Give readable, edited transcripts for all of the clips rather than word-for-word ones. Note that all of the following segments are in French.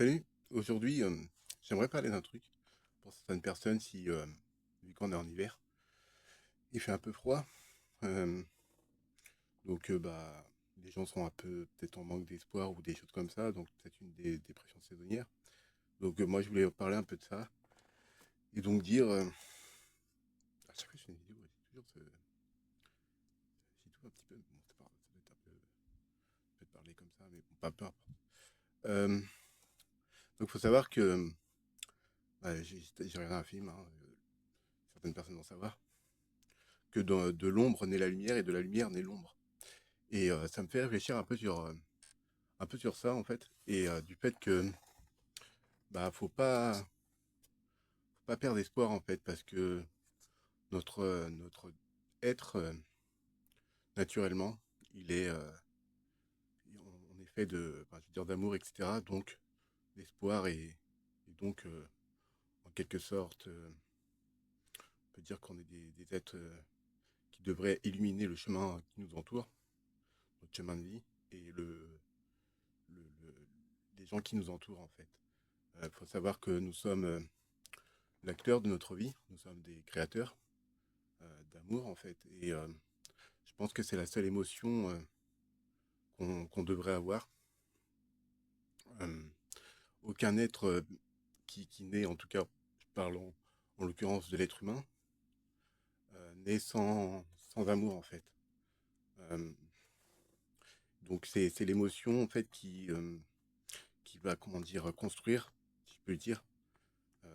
Salut, aujourd'hui, j'aimerais parler d'un truc. Pour certaines personnes, vu qu'on est en hiver, il fait un peu froid, euh, donc les gens sont un peu peut-être en manque d'espoir ou des choses comme ça, donc peut-être une des dépressions saisonnières. Donc moi, je voulais parler un peu de ça et donc dire, à chaque fois que je fais une vidéo, j'ai tout un petit peu, bon, c'est pas, ça doit être un peu, peut-être parler comme ça, mais bon, pas peu importe. Donc faut savoir que j'ai regardé un film, hein, certaines personnes vont savoir, que de l'ombre naît la lumière et de la lumière naît l'ombre. Et ça me fait réfléchir un peu sur ça en fait, et du fait que faut pas perdre espoir en fait, parce que notre être naturellement, il est, on est fait de, enfin, je veux dire, d'amour, etc. Donc l'espoir est donc en quelque sorte, on peut dire qu'on est des êtres qui devraient illuminer le chemin qui nous entoure, notre chemin de vie, et le- les gens qui nous entourent en fait. Il faut savoir que nous sommes l'acteur de notre vie, nous sommes des créateurs d'amour en fait, et je pense que c'est la seule émotion qu'on devrait avoir. Euh, Aucun être qui naît, en tout cas, je parle en l'occurrence de l'être humain, naît sans amour en fait. Euh, donc c'est l'émotion en fait qui va, comment dire, construire, si je peux le dire.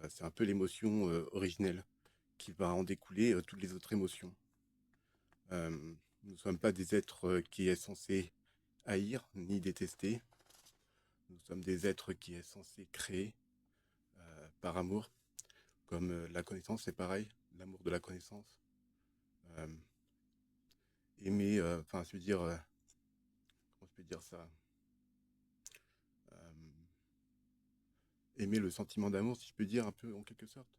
C'est un peu l'émotion originelle qui va en découler toutes les autres émotions. Euh, Nous ne sommes pas des êtres qui est censé haïr ni détester. Nous sommes des êtres qui est censé créer par amour, comme la connaissance, c'est pareil, l'amour de la connaissance. Euh, Aimer, enfin, je veux dire, comment je peux dire ça, euh, aimer le sentiment d'amour, si je peux dire, un peu en quelque sorte.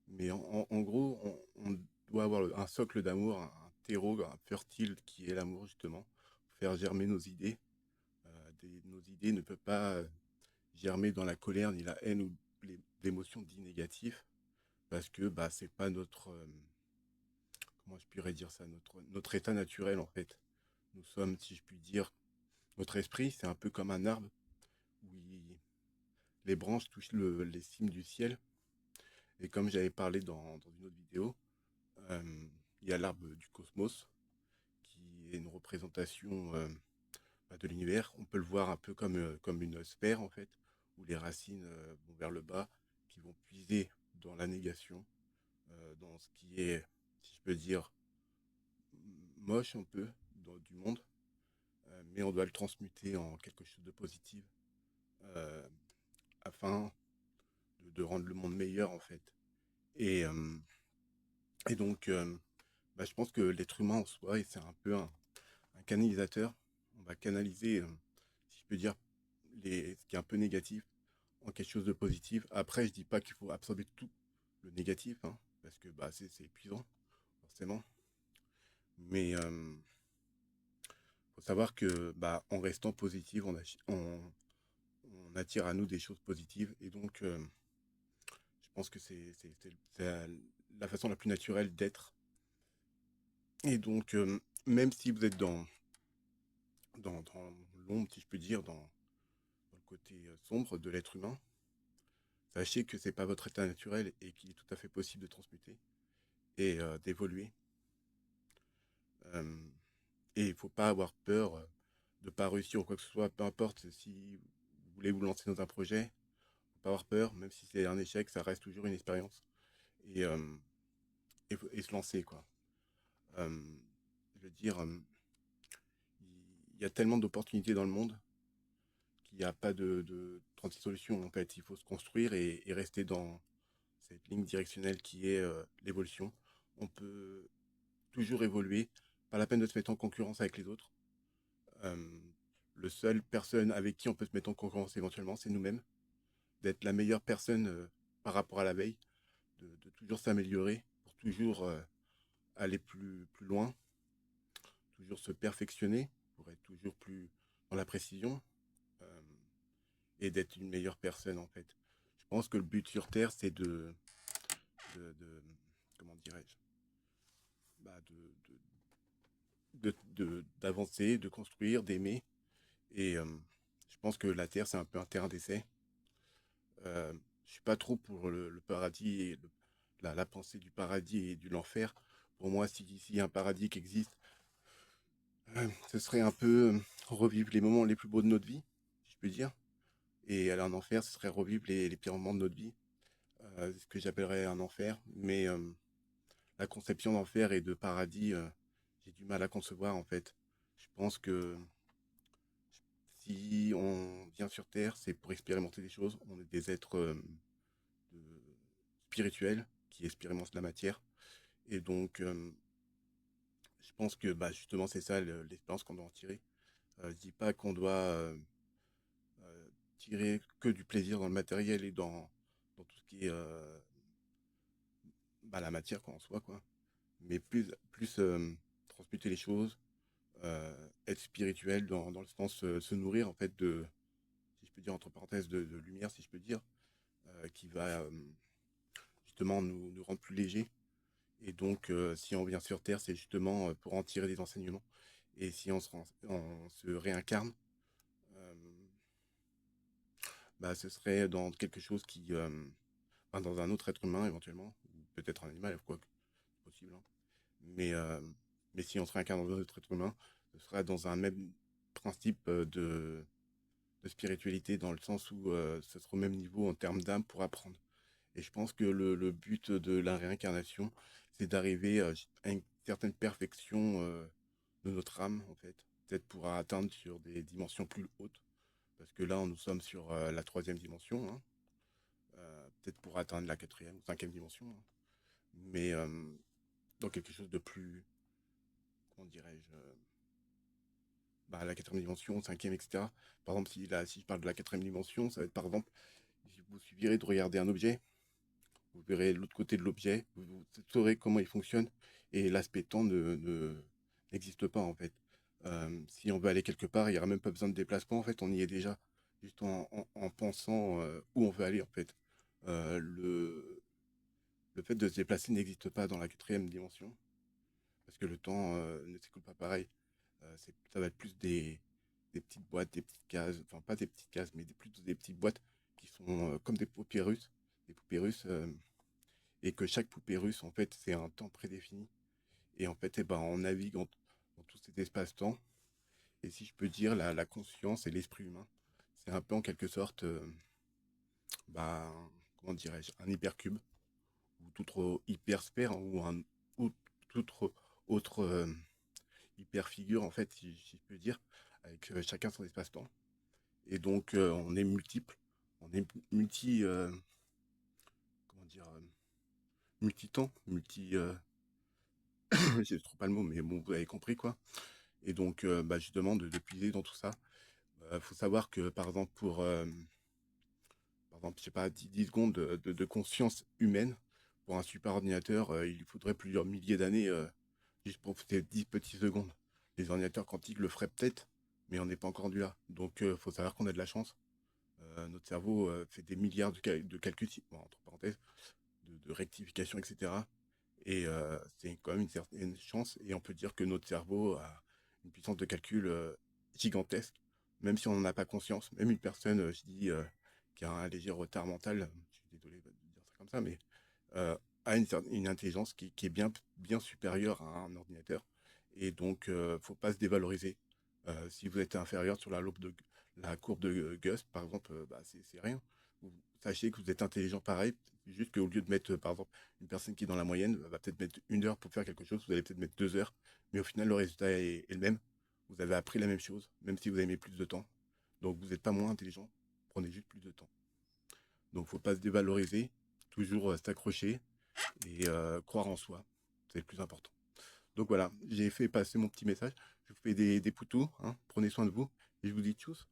Mais en gros, on doit avoir un socle d'amour, un terreau, un fertile qui est l'amour, justement, pour faire germer nos idées. Nos idées ne peuvent pas germer dans la colère ni la haine ou l'émotion dite négative, parce que bah, c'est pas notre, comment je pourrais dire ça, notre état naturel en fait. Nous sommes, si je puis dire, notre esprit, c'est un peu comme un arbre où les branches touchent les cimes du ciel. Et comme j'avais parlé dans une autre vidéo, euh, il y a l'arbre du cosmos, qui est une représentation de l'univers. On peut le voir un peu comme une sphère en fait, où les racines vont vers le bas, qui vont puiser dans la négation, dans ce qui est, si je peux dire, moche un peu du monde, mais on doit le transmuter en quelque chose de positif euh, afin de rendre le monde meilleur en fait. Et, euh, et donc, je pense que l'être humain en soi, c'est un peu un canalisateur. On va canaliser, si je peux dire, ce qui est un peu négatif en quelque chose de positif. Après, je dis pas qu'il faut absorber tout le négatif, hein, parce que c'est épuisant, forcément. Mais faut savoir que en restant positif, on attire à nous des choses positives. Et donc, je pense que c'est la façon la plus naturelle d'être. Et donc, même si vous êtes dans l'ombre, si je peux dire, dans le côté sombre de l'être humain, sachez que c'est pas votre état naturel et qu'il est tout à fait possible de transmuter et d'évoluer. Euh, et il faut pas avoir peur de pas réussir ou quoi que ce soit, peu importe si vous voulez vous lancer dans un projet, faut pas avoir peur, même si c'est un échec, ça reste toujours une expérience. Et, et se lancer, quoi. Euh, je veux dire, il y a tellement d'opportunités dans le monde qu'il n'y a pas de 36 solutions. En fait, il faut se construire et rester dans cette ligne directionnelle qui est l'évolution. On peut toujours évoluer, pas la peine de se mettre en concurrence avec les autres. Euh, le seul personne avec qui on peut se mettre en concurrence éventuellement, c'est nous-mêmes. D'être la meilleure personne par rapport à la veille, de toujours s'améliorer, pour toujours aller plus loin, toujours se perfectionner, pour être toujours plus dans la précision. Euh, et d'être une meilleure personne en fait. Je pense que le but sur Terre, c'est de comment dirais-je, bah, d'avancer, de construire, d'aimer. Et je pense que la Terre, c'est un peu un terrain d'essai. Je suis pas trop pour le paradis et la pensée du paradis et de l'enfer. Pour moi, s'il y a un paradis qui existe, ce serait un peu revivre les moments les plus beaux de notre vie, si je peux dire. Et aller en enfer, ce serait revivre les pires moments de notre vie. Ce que j'appellerais un enfer. Mais la conception d'enfer et de paradis, j'ai du mal à concevoir en fait. Je pense que si on vient sur Terre, c'est pour expérimenter des choses. On est des êtres de- spirituels qui expérimentent la matière. Et donc, je pense que bah, justement, c'est ça l'expérience qu'on doit en tirer. Je dis pas qu'on doit tirer que du plaisir dans le matériel et dans tout ce qui est bah, la matière quoi, en soi, quoi. Mais plus transmuter les choses, être spirituel dans le sens se nourrir en fait si je peux dire entre parenthèses, de lumière, si je peux dire, qui va justement nous rendre plus légers. Et donc, si on vient sur Terre, c'est justement pour en tirer des enseignements. Et si on se réincarne, euh, bah, ce serait dans quelque chose enfin, dans un autre être humain éventuellement, ou peut-être un animal, quoi que c'est possible, hein. Mais, euh, mais si on se réincarne dans un autre être humain, ce sera dans un même principe de spiritualité, dans le sens où ce sera au même niveau en termes d'âme pour apprendre. Et je pense que le but de la réincarnation, c'est d'arriver à une certaine perfection de notre âme, en fait. Peut-être pour atteindre sur des dimensions plus hautes. Parce que là, nous sommes sur la troisième dimension, hein. Peut-être pour atteindre la quatrième ou cinquième dimension, hein. Mais dans quelque chose de plus, comment dirais-je, bah, la quatrième dimension, cinquième, etc. Par exemple, si je parle de la quatrième dimension, ça va être par exemple, si vous suffirez de regarder un objet, vous verrez l'autre côté de l'objet, vous saurez comment il fonctionne, et l'aspect temps n'existe pas en fait. Si on veut aller quelque part, il n'y aura même pas besoin de déplacement, en fait, on y est déjà, juste en pensant où on veut aller en fait. Euh, le, le fait de se déplacer n'existe pas dans la quatrième dimension, parce que le temps ne s'écoule pas pareil. Ça va être plus des petites boîtes, des petites cases, enfin pas des petites cases, mais plutôt des petites boîtes qui sont comme des poupées russes, et que chaque poupée russe, en fait, c'est un temps prédéfini. Et en fait, eh ben, on navigue dans tout cet espace-temps. Et si je peux dire, la conscience et l'esprit humain, c'est un peu en quelque sorte, bah, comment dirais-je, un hypercube, ou toute autre hypersphère, hein, ou toute autre hyperfigure, en fait, si je peux dire, avec chacun son espace-temps. Et donc, on est multiple, on est comment dire, multitemps, je trouve pas le mot, mais bon, vous avez compris, quoi. Et donc, bah, justement, de puiser dans tout ça. Faut savoir que, par exemple, je sais pas, 10 secondes de conscience humaine, pour un super ordinateur, il lui faudrait plusieurs milliers d'années juste pour ces 10 petites secondes. Les ordinateurs quantiques le feraient peut-être, mais on n'est pas encore rendu là. Donc, faut savoir qu'on a de la chance. Notre cerveau fait des milliards de calculs, bon, entre parenthèses, de rectification, etc. Et c'est quand même une certaine chance. Et on peut dire que notre cerveau a une puissance de calcul gigantesque, même si on n'en a pas conscience. Même une personne, je dis, qui a un léger retard mental, je suis désolé de dire ça comme ça, mais a une intelligence qui est bien supérieure à un ordinateur. Et donc, faut pas se dévaloriser. Si vous êtes inférieur sur la courbe de Gus, par exemple, bah, c'est rien. Vous, sachez que vous êtes intelligent pareil, juste qu'au lieu de mettre, par exemple, une personne qui est dans la moyenne va peut-être mettre 1 heure pour faire quelque chose, vous allez peut-être mettre 2 heures, mais au final, le résultat est le même. Vous avez appris la même chose, même si vous avez mis plus de temps. Donc, vous n'êtes pas moins intelligent, prenez juste plus de temps. Donc, faut pas se dévaloriser, toujours s'accrocher et croire en soi. C'est le plus important. Donc voilà, j'ai fait passer mon petit message. Je vous fais des poutous, hein. Prenez soin de vous et je vous dis tchuss.